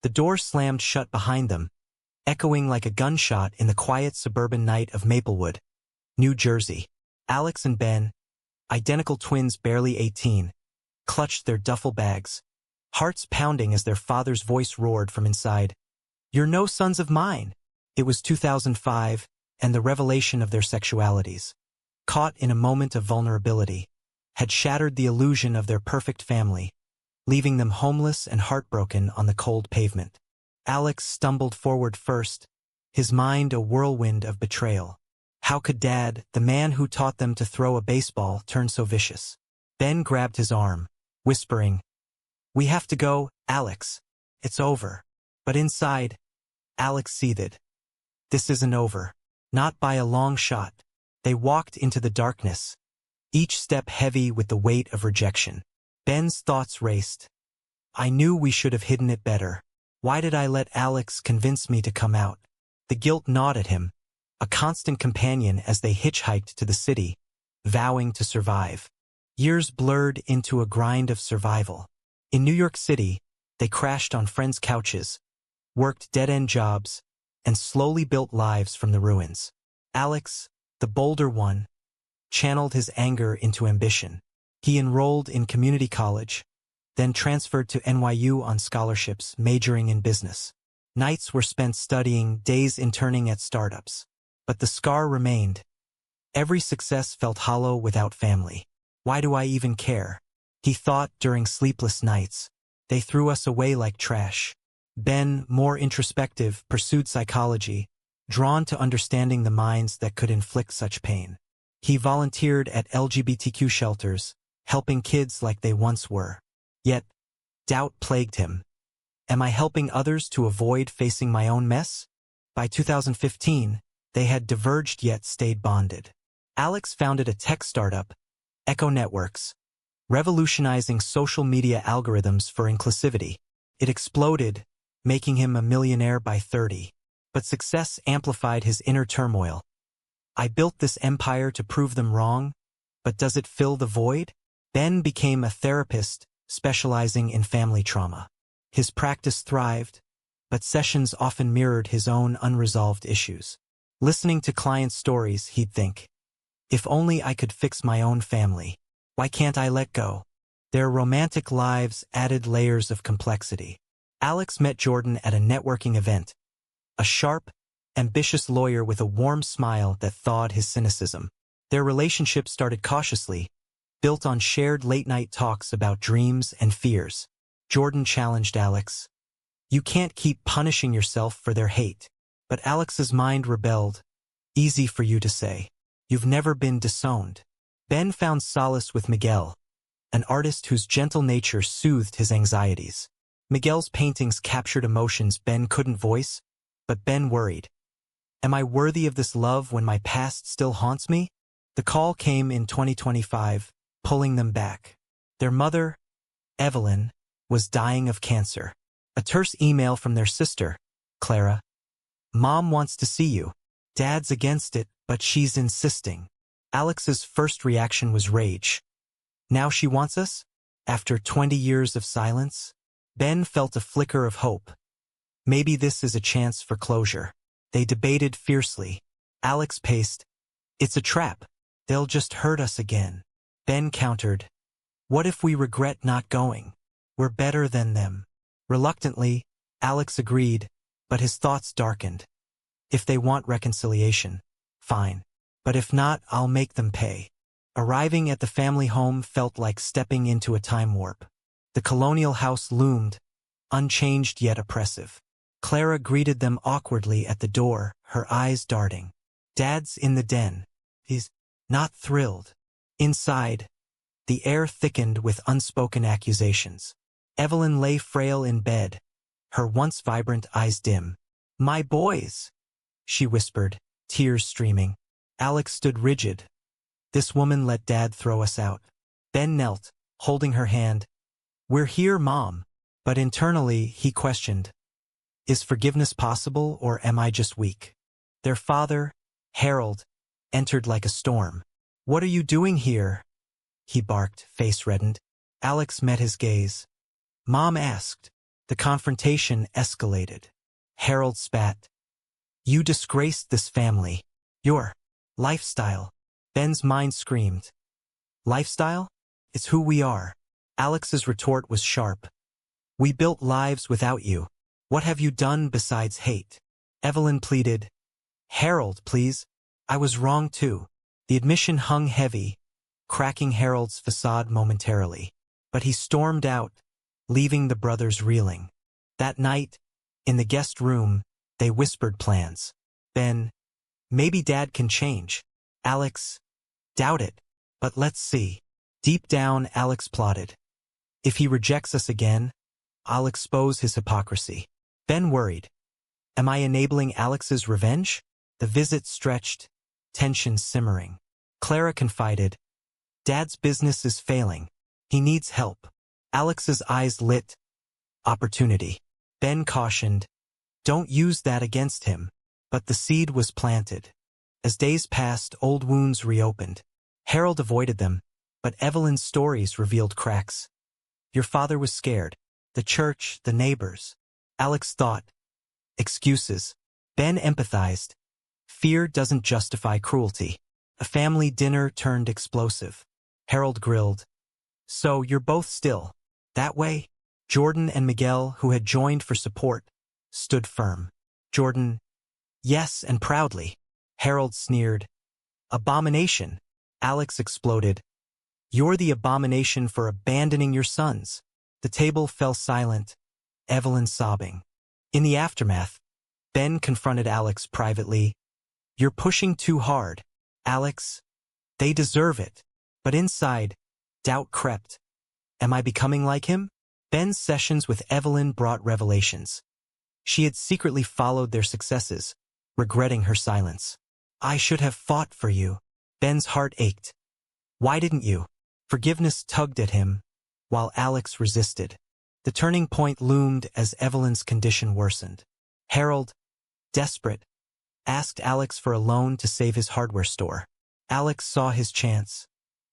The door slammed shut behind them, echoing like a gunshot in the quiet suburban night of Maplewood, New Jersey. Alex and Ben, identical twins barely 18, clutched their duffel bags, hearts pounding as their father's voice roared from inside. "You're no sons of mine." It was 2005, and the revelation of their sexualities, caught in a moment of vulnerability, had shattered the illusion of their perfect family, leaving them homeless and heartbroken on the cold pavement. Alex stumbled forward first, his mind a whirlwind of betrayal. How could Dad, the man who taught them to throw a baseball, turn so vicious? Ben grabbed his arm, whispering, "We have to go, Alex. It's over." But inside, Alex seethed. This isn't over. Not by a long shot. They walked into the darkness, each step heavy with the weight of rejection. Ben's thoughts raced. "I knew we should have hidden it better. Why did I let Alex convince me to come out?" The guilt gnawed at him, a constant companion as they hitchhiked to the city, vowing to survive. Years blurred into a grind of survival. In New York City, they crashed on friends' couches, worked dead-end jobs, and slowly built lives from the ruins. Alex, the bolder one, channeled his anger into ambition. He enrolled in community college, then transferred to NYU on scholarships, majoring in business. Nights were spent studying, days interning at startups. But the scar remained. Every success felt hollow without family. "Why do I even care?" he thought during sleepless nights. "They threw us away like trash." Ben, more introspective, pursued psychology, drawn to understanding the minds that could inflict such pain. He volunteered at LGBTQ shelters, helping kids like they once were. Yet, doubt plagued him. Am I helping others to avoid facing my own mess? By 2015, they had diverged yet stayed bonded. Alex founded a tech startup, Echo Networks, revolutionizing social media algorithms for inclusivity. It exploded, making him a millionaire by 30. But success amplified his inner turmoil. "I built this empire to prove them wrong, but does it fill the void?" Ben became a therapist, specializing in family trauma. His practice thrived, but sessions often mirrored his own unresolved issues. Listening to clients' stories, he'd think, "If only I could fix my own family. Why can't I let go?" Their romantic lives added layers of complexity. Alex met Jordan at a networking event, a sharp, ambitious lawyer with a warm smile that thawed his cynicism. Their relationship started cautiously, built on shared late-night talks about dreams and fears. Jordan challenged Alex. "You can't keep punishing yourself for their hate." But Alex's mind rebelled. "Easy for you to say. You've never been disowned." Ben found solace with Miguel, an artist whose gentle nature soothed his anxieties. Miguel's paintings captured emotions Ben couldn't voice, but Ben worried. "Am I worthy of this love when my past still haunts me?" The call came in 2025, pulling them back. Their mother, Evelyn, was dying of cancer. A terse email from their sister, Clara. "Mom wants to see you. Dad's against it, but she's insisting." Alex's first reaction was rage. Now she wants us? After 20 years of silence? Ben felt a flicker of hope. Maybe this is a chance for closure. They debated fiercely. Alex paced, "It's a trap. They'll just hurt us again." Ben countered, "What if we regret not going? We're better than them." Reluctantly, Alex agreed, but his thoughts darkened. If they want reconciliation, fine. But if not, I'll make them pay. Arriving at the family home felt like stepping into a time warp. The colonial house loomed, unchanged yet oppressive. Clara greeted them awkwardly at the door, her eyes darting. "Dad's in the den. He's not thrilled." Inside, the air thickened with unspoken accusations. Evelyn lay frail in bed, her once vibrant eyes dim. "My boys," she whispered, tears streaming. Alex stood rigid. This woman let Dad throw us out. Ben knelt, holding her hand. "We're here, Mom." But internally, he questioned, is forgiveness possible, or am I just weak? Their father, Harold, entered like a storm. "What are you doing here?" he barked, face reddened. Alex met his gaze. "Mom asked. The confrontation escalated. Harold spat. You disgraced this family. Your lifestyle. Ben's mind screamed. Lifestyle? It's who we are. Alex's retort was sharp. We built lives without you. What have you done besides hate? Evelyn pleaded. Harold, please. I was wrong too. The admission hung heavy, cracking Harold's facade momentarily. But he stormed out, leaving the brothers reeling. That night, in the guest room, they whispered plans. Ben, maybe Dad can change. Alex, doubt it, but let's see. Deep down, Alex plotted. If he rejects us again, I'll expose his hypocrisy. Ben worried. Am I enabling Alex's revenge? The visit stretched, tension simmering. Clara confided. Dad's business is failing. He needs help. Alex's eyes lit. Opportunity. Ben cautioned. Don't use that against him. But the seed was planted. As days passed, old wounds reopened. Harold avoided them, but Evelyn's stories revealed cracks. Your father was scared. The church, the neighbors. Alex thought. Excuses. Ben empathized. Fear doesn't justify cruelty. A family dinner turned explosive. Harold grilled. So you're both still that way? Jordan and Miguel, who had joined for support, stood firm. Jordan, yes, and proudly. Harold sneered. Abomination. Alex exploded. You're the abomination for abandoning your sons. The table fell silent, Evelyn sobbing. In the aftermath, Ben confronted Alex privately. You're pushing too hard, Alex. They deserve it. But inside, doubt crept. Am I becoming like him? Ben's sessions with Evelyn brought revelations. She had secretly followed their successes, regretting her silence. I should have fought for you. Ben's heart ached. Why didn't you? Forgiveness tugged at him, while Alex resisted. The turning point loomed as Evelyn's condition worsened. Harold, desperate, asked Alex for a loan to save his hardware store. Alex saw his chance.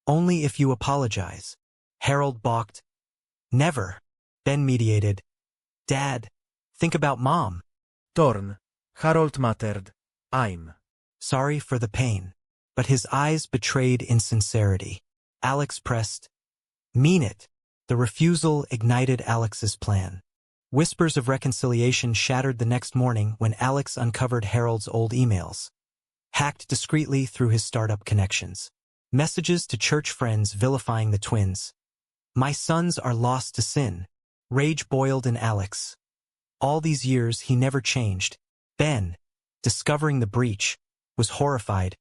Only if you apologize. Harold balked. Never. Ben mediated. Dad, think about Mom. Torn. Harold mattered. I'm sorry for the pain. But his eyes betrayed insincerity. Alex pressed. Mean it. The refusal ignited Alex's plan. Whispers of reconciliation shattered the next morning when Alex uncovered Harold's old emails. Hacked discreetly through his startup connections. Messages to church friends vilifying the twins. My sons are lost to sin. Rage boiled in Alex. All these years he never changed. Ben, discovering the breach, was horrified.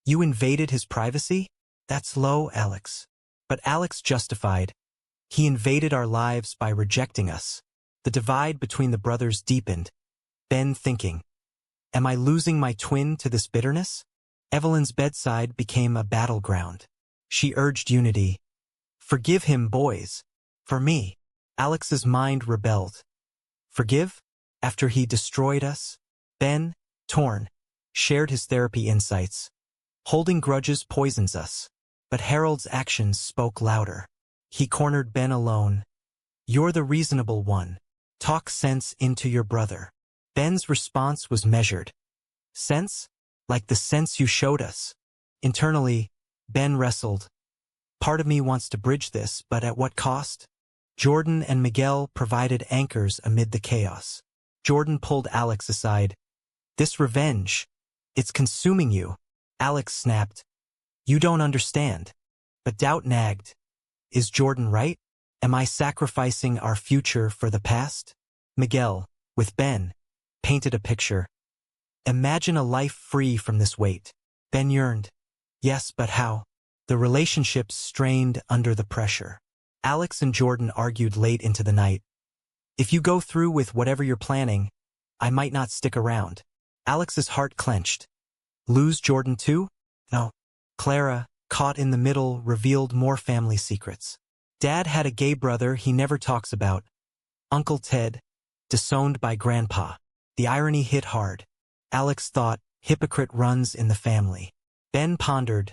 You invaded his privacy? That's low, Alex. But Alex justified. He invaded our lives by rejecting us. The divide between the brothers deepened. Ben thinking, am I losing my twin to this bitterness? Evelyn's bedside became a battleground. She urged unity. Forgive him, boys. For me. Alex's mind rebelled. Forgive? After he destroyed us? Ben, torn, shared his therapy insights. Holding grudges poisons us. But Harold's actions spoke louder. He cornered Ben alone. You're the reasonable one. Talk sense into your brother. Ben's response was measured. Sense? Like the sense you showed us. Internally, Ben wrestled. Part of me wants to bridge this, but at what cost? Jordan and Miguel provided anchors amid the chaos. Jordan pulled Alex aside. This revenge, it's consuming you. Alex snapped. You don't understand. But doubt nagged. Is Jordan right? Am I sacrificing our future for the past? Miguel, with Ben, painted a picture. Imagine a life free from this weight. Ben yearned. Yes, but how? The relationship strained under the pressure. Alex and Jordan argued late into the night. If you go through with whatever you're planning, I might not stick around. Alex's heart clenched. Lose Jordan too? No. Clara, caught in the middle, revealed more family secrets. Dad had a gay brother he never talks about. Uncle Ted, disowned by Grandpa. The irony hit hard. Alex thought, hypocrite runs in the family. Ben pondered,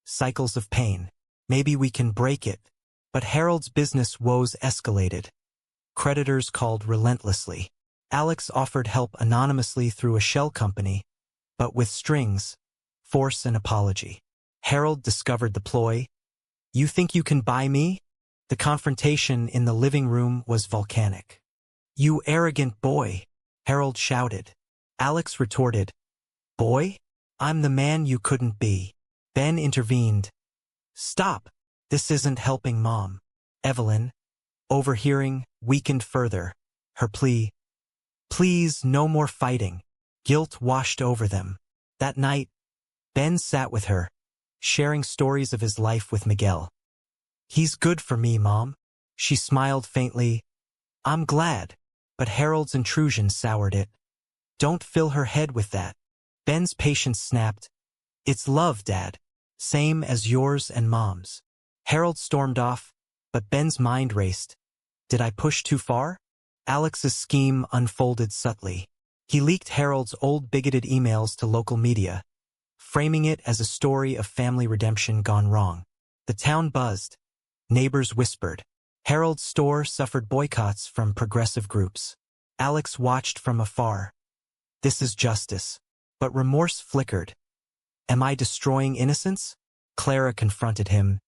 cycles of pain. Maybe we can break it. But Harold's business woes escalated. Creditors called relentlessly. Alex offered help anonymously through a shell company, but with strings, force an apology. Harold discovered the ploy. "You think you can buy me?" The confrontation in the living room was volcanic. "You arrogant boy," Harold shouted. Alex retorted, "Boy? I'm the man you couldn't be." Ben intervened. "Stop. This isn't helping Mom." Evelyn, overhearing, weakened further. Her plea, "Please, no more fighting." Guilt washed over them. That night, Ben sat with her, sharing stories of his life with Miguel. "He's good for me, Mom." She smiled faintly. "I'm glad." But Harold's intrusion soured it. "Don't fill her head with that." Ben's patience snapped. "It's love, Dad. Same as yours and Mom's." Harold stormed off, but Ben's mind raced. Did I push too far? Alex's scheme unfolded subtly. He leaked Harold's old bigoted emails to local media, framing it as a story of family redemption gone wrong. The town buzzed. Neighbors whispered. Harold's store suffered boycotts from progressive groups. Alex watched from afar. This is justice. But remorse flickered. Am I destroying innocence? Clara confronted him.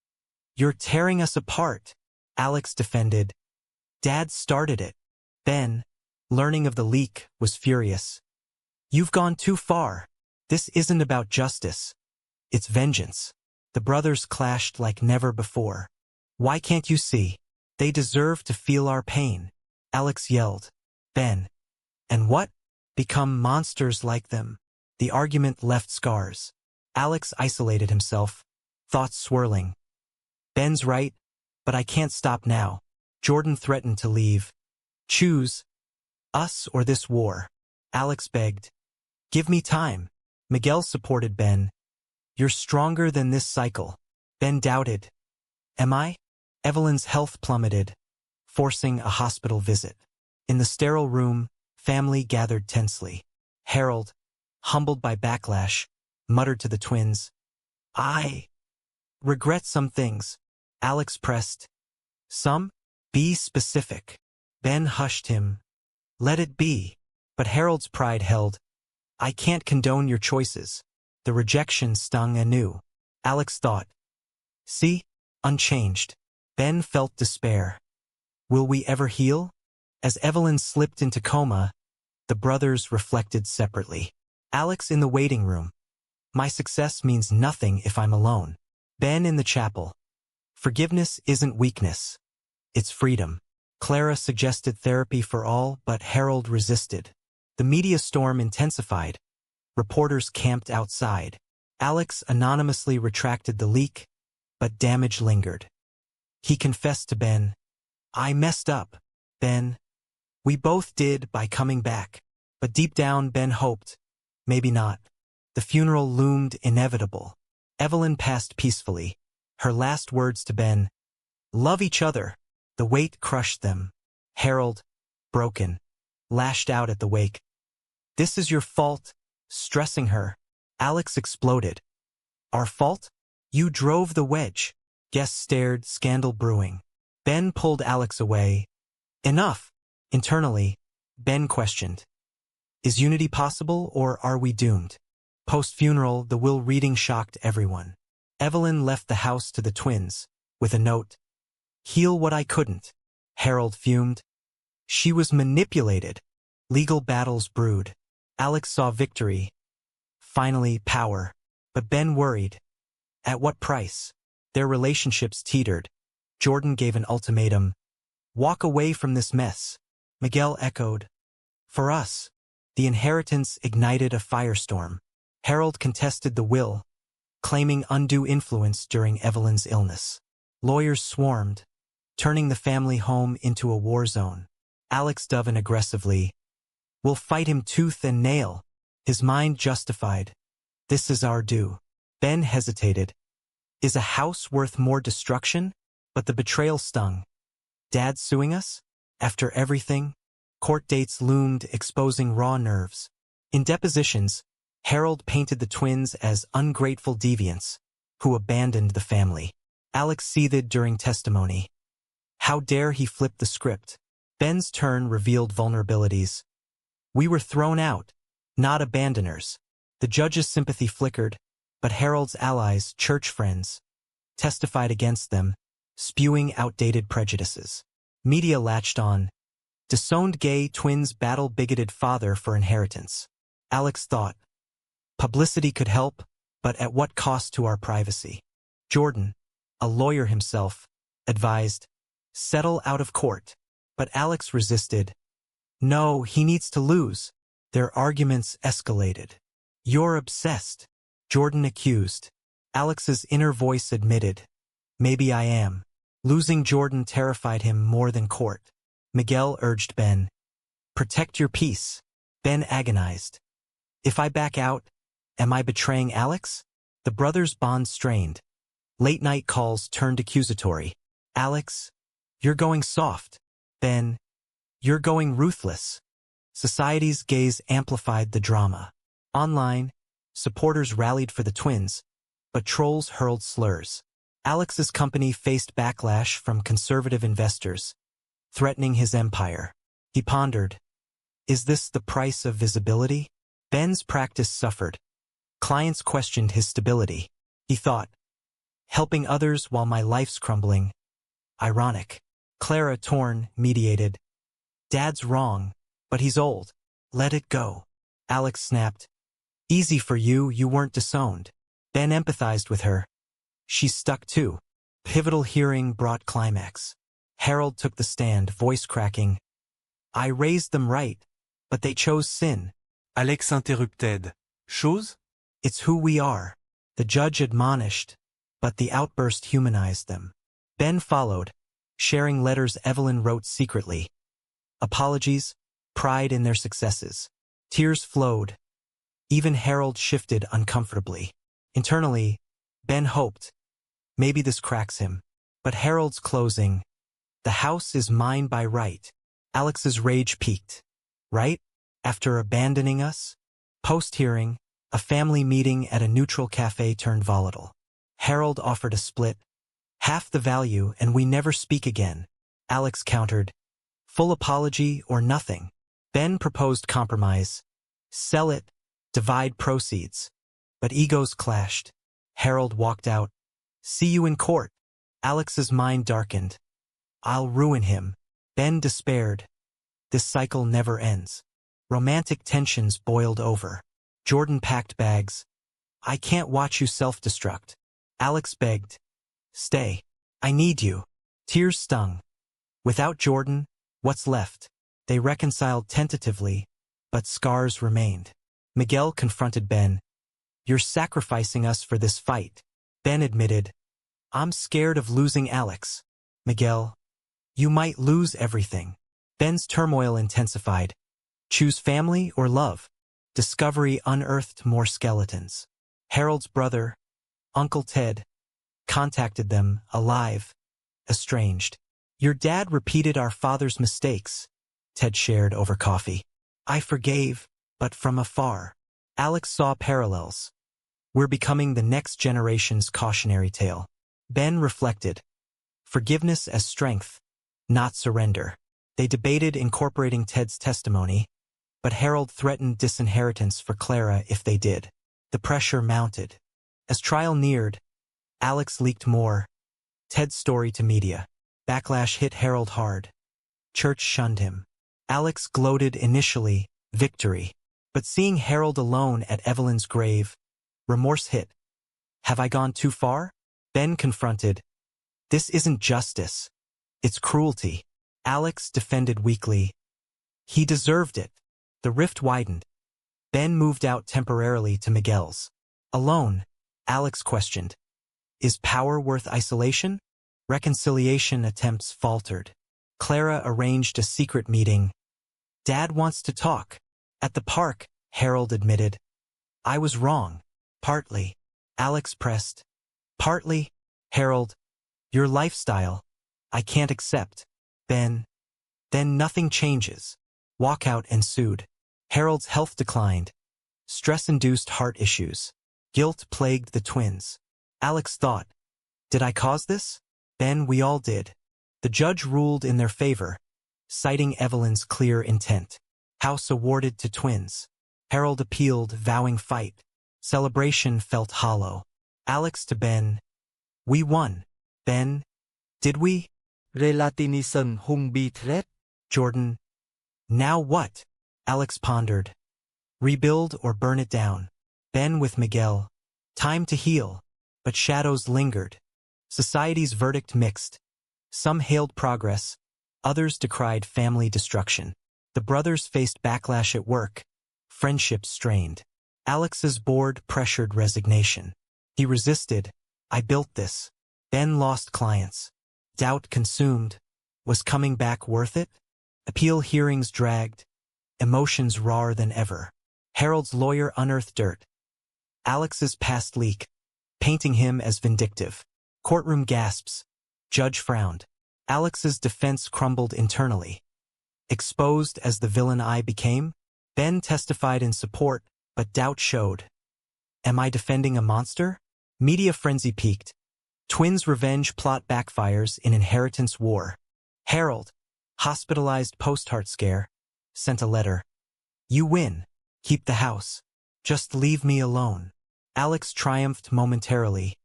You're tearing us apart. Alex defended. Dad started it. Ben, learning of the leak, was furious. You've gone too far. This isn't about justice. It's vengeance. The brothers clashed like never before. Why can't you see? They deserve to feel our pain. Alex yelled. Ben. And what? Become monsters like them. The argument left scars. Alex isolated himself, thoughts swirling. Ben's right, but I can't stop now. Jordan threatened to leave. Choose. Us or this war. Alex begged. Give me time. Miguel supported Ben. You're stronger than this cycle. Ben doubted. Am I? Evelyn's health plummeted, forcing a hospital visit. In the sterile room, family gathered tensely. Harold, humbled by backlash, muttered to the twins. I regret some things. Alex pressed. Some? Be specific. Ben hushed him. Let it be. But Harold's pride held. I can't condone your choices. The rejection stung anew. Alex thought. See? Unchanged. Ben felt despair. Will we ever heal? As Evelyn slipped into coma, the brothers reflected separately. Alex in the waiting room. My success means nothing if I'm alone. Ben in the chapel. Forgiveness isn't weakness. It's freedom. Clara suggested therapy for all, but Harold resisted. The media storm intensified. Reporters camped outside. Alex anonymously retracted the leak, but damage lingered. He confessed to Ben. I messed up, Ben. We both did by coming back. But deep down, Ben hoped. Maybe not. The funeral loomed inevitable. Evelyn passed peacefully. Her last words to Ben. Love each other. The weight crushed them. Harold, broken, lashed out at the wake. This is your fault, stressing her. Alex exploded. Our fault? You drove the wedge. Guests stared, scandal brewing. Ben pulled Alex away. Enough. Internally, Ben questioned. Is unity possible, or are we doomed? Post-funeral, the will reading shocked everyone. Evelyn left the house to the twins, with a note. Heal what I couldn't. Harold fumed. She was manipulated. Legal battles brewed. Alex saw victory. Finally, power. But Ben worried. At what price? Their relationships teetered. Jordan gave an ultimatum. Walk away from this mess. Miguel echoed. For us. The inheritance ignited a firestorm. Harold contested the will, claiming undue influence during Evelyn's illness. Lawyers swarmed, turning the family home into a war zone. Alex dove in aggressively. We'll fight him tooth and nail. His mind justified. This is our due. Ben hesitated. Is a house worth more destruction? But the betrayal stung. Dad suing us? After everything? Court dates loomed, exposing raw nerves. In depositions, Harold painted the twins as ungrateful deviants who abandoned the family. Alex seethed during testimony. How dare he flip the script? Ben's turn revealed vulnerabilities. We were thrown out, not abandoners. The judge's sympathy flickered, but Harold's allies, church friends, testified against them, spewing outdated prejudices. Media latched on. Disowned gay twins battle bigoted father for inheritance. Alex thought. Publicity could help, but at what cost to our privacy? Jordan, a lawyer himself, advised, settle out of court. But Alex resisted. No, he needs to lose. Their arguments escalated. You're obsessed, Jordan accused. Alex's inner voice admitted. Maybe I am. Losing Jordan terrified him more than court. Miguel urged Ben. Protect your peace. Ben agonized. If I back out, am I betraying Alex? The brothers' bond strained. Late-night calls turned accusatory. Alex, you're going soft. Ben, you're going ruthless. Society's gaze amplified the drama. Online, supporters rallied for the twins, but trolls hurled slurs. Alex's company faced backlash from conservative investors, threatening his empire. He pondered, is this the price of visibility? Ben's practice suffered. Clients questioned his stability. He thought, helping others while my life's crumbling. Ironic. Clara, torn, mediated. Dad's wrong, but he's old. Let it go. Alex snapped. Easy for you, you weren't disowned. Ben empathized with her. She's stuck too. Pivotal hearing brought climax. Harold took the stand, voice cracking. I raised them right, but they chose sin. Alex interrupted. Chose? It's who we are. The judge admonished, but the outburst humanized them. Ben followed, sharing letters Evelyn wrote secretly. Apologies, pride in their successes. Tears flowed. Even Harold shifted uncomfortably. Internally, Ben hoped. Maybe this cracks him. But Harold's closing. The house is mine by right. Alex's rage peaked. Right? After abandoning us? Post-hearing, a family meeting at a neutral cafe turned volatile. Harold offered a split. Half the value and we never speak again. Alex countered. Full apology or nothing. Ben proposed compromise. Sell it, divide proceeds. But egos clashed. Harold walked out. See you in court. Alex's mind darkened. I'll ruin him. Ben despaired. This cycle never ends. Romantic tensions boiled over. Jordan packed bags. I can't watch you self-destruct. Alex begged. Stay. I need you. Tears stung. Without Jordan, what's left? They reconciled tentatively, but scars remained. Miguel confronted Ben. You're sacrificing us for this fight. Ben admitted. I'm scared of losing Alex. Miguel. You might lose everything. Ben's turmoil intensified. Choose family or love. Discovery unearthed more skeletons. Harold's brother, Uncle Ted, contacted them, alive, estranged. Your dad repeated our father's mistakes, Ted shared over coffee. I forgave, but from afar. Alex saw parallels. We're becoming the next generation's cautionary tale. Ben reflected. Forgiveness as strength, not surrender. They debated incorporating Ted's testimony, but Harold threatened disinheritance for Clara if they did. The pressure mounted. As trial neared, Alex leaked more. Ted's story to media. Backlash hit Harold hard. Church shunned him. Alex gloated initially, victory. But seeing Harold alone at Evelyn's grave, remorse hit. Have I gone too far? Ben confronted. This isn't justice. It's cruelty. Alex defended weakly. He deserved it. The rift widened. Ben moved out temporarily to Miguel's. Alone, Alex questioned. Is power worth isolation? Reconciliation attempts faltered. Clara arranged a secret meeting. Dad wants to talk. At the park, Harold admitted. I was wrong. Partly. Alex pressed. Partly. Harold. Your lifestyle. I can't accept. Ben. Then nothing changes. Walkout ensued. Harold's health declined. Stress-induced heart issues. Guilt plagued the twins. Alex thought, did I cause this? Ben, we all did. The judge ruled in their favor. citing Evelyn's clear intent. House awarded to twins. Harold appealed, vowing fight. Celebration felt hollow. Alex to Ben. We won. Ben. Did we? Relatinison hung bi threat. Jordan. Now what? Alex pondered. Rebuild or burn it down. Ben with Miguel. Time to heal. But shadows lingered. Society's verdict mixed. Some hailed progress. Others decried family destruction. The brothers faced backlash at work. Friendships strained. Alex's board pressured resignation. He resisted. I built this. Ben lost clients. Doubt consumed. Was coming back worth it? Appeal hearings dragged. Emotions rawer than ever. Harold's lawyer unearthed dirt. Alex's past leak, painting him as vindictive. Courtroom gasps. Judge frowned. Alex's defense crumbled internally. Exposed as the villain I became, Ben testified in support, but doubt showed. Am I defending a monster? Media frenzy peaked. Twins' revenge plot backfires in inheritance war. Harold, hospitalized post-heart scare, sent a letter. You win. Keep the house. Just leave me alone. Alex triumphed momentarily.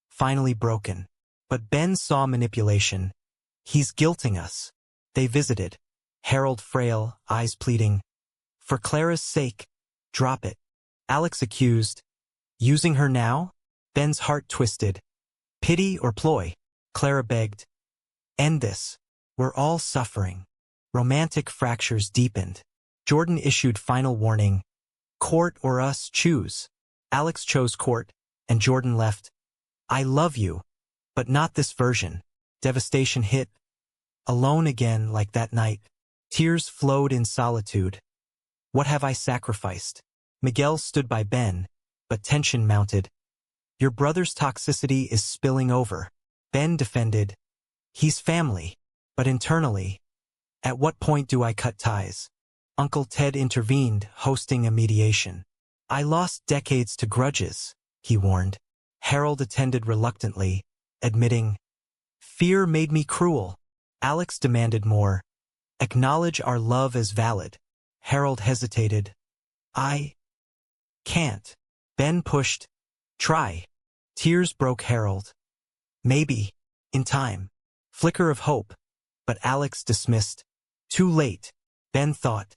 Finally broken. But Ben saw manipulation. He's guilting us. They visited. Harold frail, eyes pleading. For Clara's sake, drop it. Alex accused. Using her now? Ben's heart twisted. Pity or ploy? Clara begged. End this. We're all suffering. Romantic fractures deepened. Jordan issued final warning. Court or us, choose. Alex chose court, and Jordan left. I love you, but not this version. Devastation hit. Alone again like that night. Tears flowed in solitude. What have I sacrificed? Miguel stood by Ben, but tension mounted. Your brother's toxicity is spilling over. Ben defended. He's family, but internally. At what point do I cut ties? Uncle Ted intervened, hosting a mediation. I lost decades to grudges, he warned. Harold attended reluctantly, admitting, fear made me cruel. Alex demanded more. Acknowledge our love as valid. Harold hesitated. I can't. Ben pushed. Try. Tears broke Harold. Maybe. In time. Flicker of hope. But Alex dismissed. Too late. Ben thought.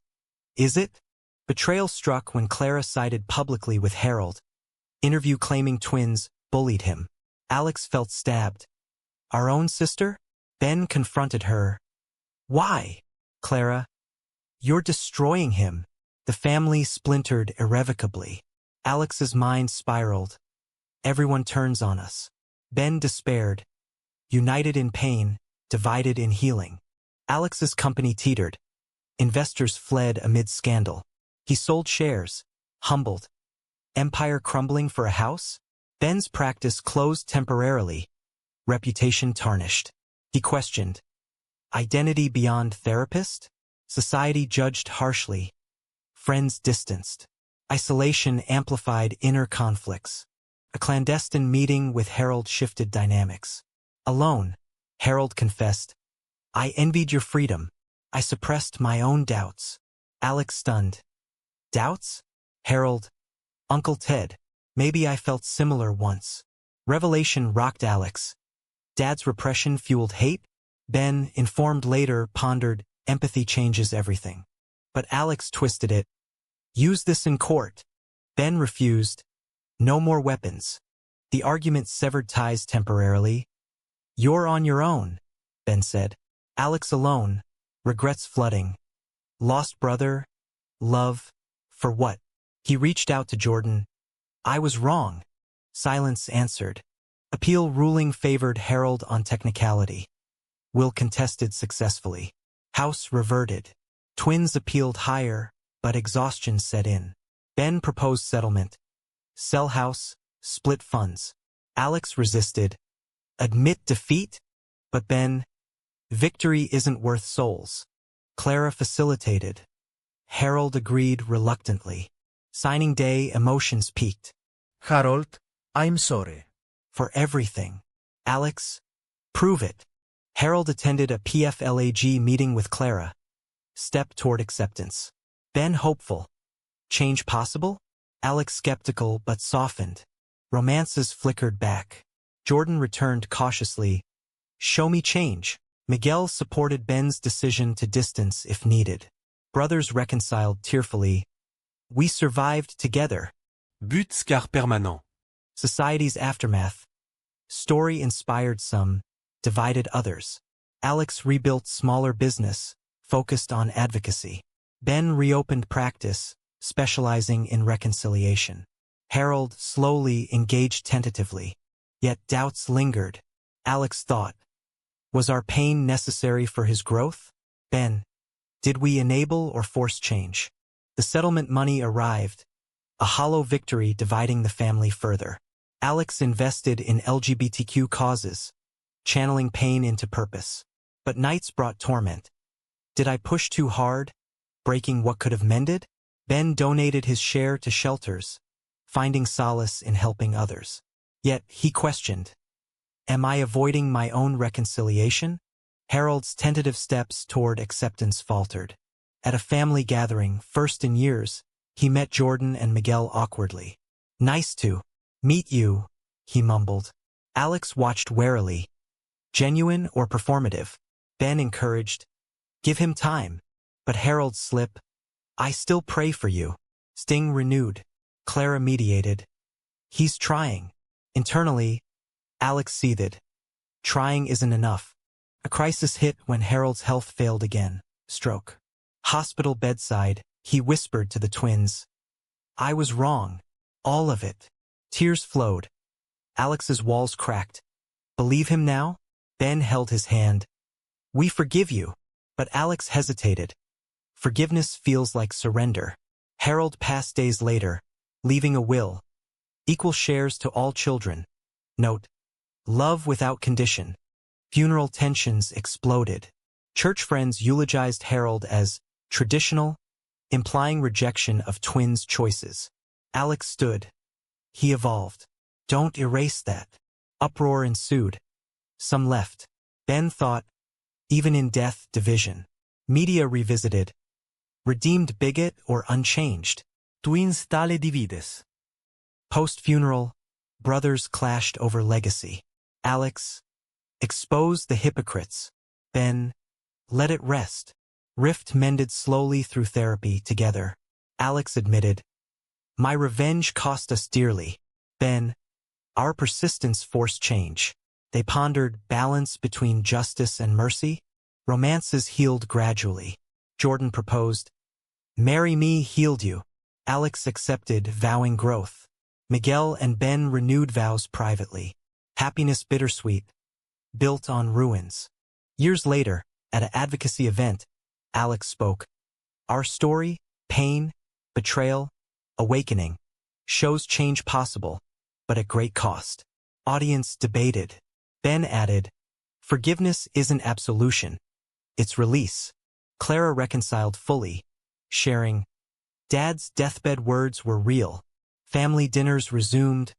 Is it? Betrayal struck when Clara sided publicly with Harold. Interview claiming twins bullied him. Alex felt stabbed. Our own sister? Ben confronted her. Why? Clara. You're destroying him. The family splintered irrevocably. Alex's mind spiraled. Everyone turns on us. Ben despaired. United in pain, divided in healing. Alex's company teetered. Investors fled amid scandal. He sold shares, humbled. Empire crumbling for a house? Ben's practice closed temporarily. Reputation tarnished. He questioned. Identity beyond therapist? Society judged harshly. Friends distanced. Isolation amplified inner conflicts. A clandestine meeting with Harold shifted dynamics. Alone, Harold confessed. I envied your freedom. I suppressed my own doubts. Alex stunned. Doubts? Harold. Uncle Ted. Maybe I felt similar once. Revelation rocked Alex. Dad's repression fueled hate? Ben, informed later, pondered, empathy changes everything. But Alex twisted it. Use this in court. Ben refused. No more weapons. The argument severed ties temporarily. You're on your own, Ben said. Alex alone, regrets flooding. Lost brother, love, for what? He reached out to Jordan. I was wrong. Silence answered. Appeal ruling favored Harold on technicality. Will contested successfully. House reverted. Twins appealed higher, but exhaustion set in. Ben proposed settlement. Sell house, split funds. Alex resisted. Admit defeat? But Ben, victory isn't worth souls. Clara facilitated. Harold agreed reluctantly. Signing day, emotions peaked. Harold, I'm sorry. For everything. Alex, prove it. Harold attended a PFLAG meeting with Clara. Step toward acceptance. Ben hopeful. Change possible? Alex skeptical but softened. Romances flickered back. Jordan returned cautiously. Show me change. Miguel supported Ben's decision to distance if needed. Brothers reconciled tearfully. We survived together. But scar permanent. Society's aftermath. Story inspired some, divided others. Alex rebuilt smaller business, focused on advocacy. Ben reopened practice, specializing in reconciliation. Harold slowly engaged tentatively. Yet doubts lingered. Alex thought, was our pain necessary for his growth? Ben, did we enable or force change? The settlement money arrived, a hollow victory dividing the family further. Alex invested in LGBTQ causes, channeling pain into purpose. But nights brought torment. Did I push too hard, breaking what could have mended? Ben donated his share to shelters, finding solace in helping others. Yet he questioned, am I avoiding my own reconciliation? Harold's tentative steps toward acceptance faltered. At a family gathering, first in years, he met Jordan and Miguel awkwardly. Nice to meet you, he mumbled. Alex watched warily. Genuine or performative? Ben encouraged, give him time. But Harold's slip, I still pray for you. Sting renewed. Clara mediated. He's trying. Internally, Alex seethed. Trying isn't enough. A crisis hit when Harold's health failed again. Stroke. Hospital bedside, he whispered to the twins. I was wrong. All of it. Tears flowed. Alex's walls cracked. Believe him now? Ben held his hand. We forgive you. But Alex hesitated. Forgiveness feels like surrender. Harold passed days later, leaving a will. Equal shares to all children. Note, love without condition. Funeral tensions exploded. Church friends eulogized Harold as traditional, implying rejection of twins' choices. Alex stood. He evolved. Don't erase that. Uproar ensued. Some left. Ben thought, even in death, division. Media revisited. Redeemed bigot or unchanged? Twins tale divides. Post-funeral, brothers clashed over legacy. Alex, expose the hypocrites. Ben, let it rest. Rift mended slowly through therapy together. Alex admitted, my revenge cost us dearly. Ben, our persistence forced change. They pondered balance between justice and mercy. Romances healed gradually. Jordan proposed, marry me healed you. Alex accepted, vowing growth. Miguel and Ben renewed vows privately. Happiness bittersweet, built on ruins. Years later, at an advocacy event, Alex spoke. Our story, pain, betrayal, awakening, shows change possible, but at great cost. Audience debated. Ben added, forgiveness isn't absolution, it's release. Clara reconciled fully, sharing, Dad's deathbed words were real. Family dinners resumed,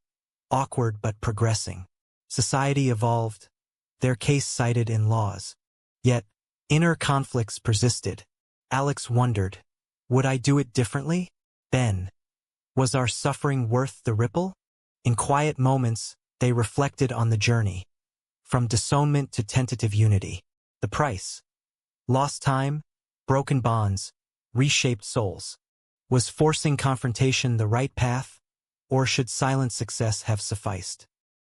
awkward but progressing. Society evolved, their case cited in laws. Yet, inner conflicts persisted. Alex wondered, would I do it differently? Ben, was our suffering worth the ripple? In quiet moments, they reflected on the journey. From disownment to tentative unity. The price. Lost time, broken bonds, reshaped souls. Was forcing confrontation the right path, or should silent success have sufficed?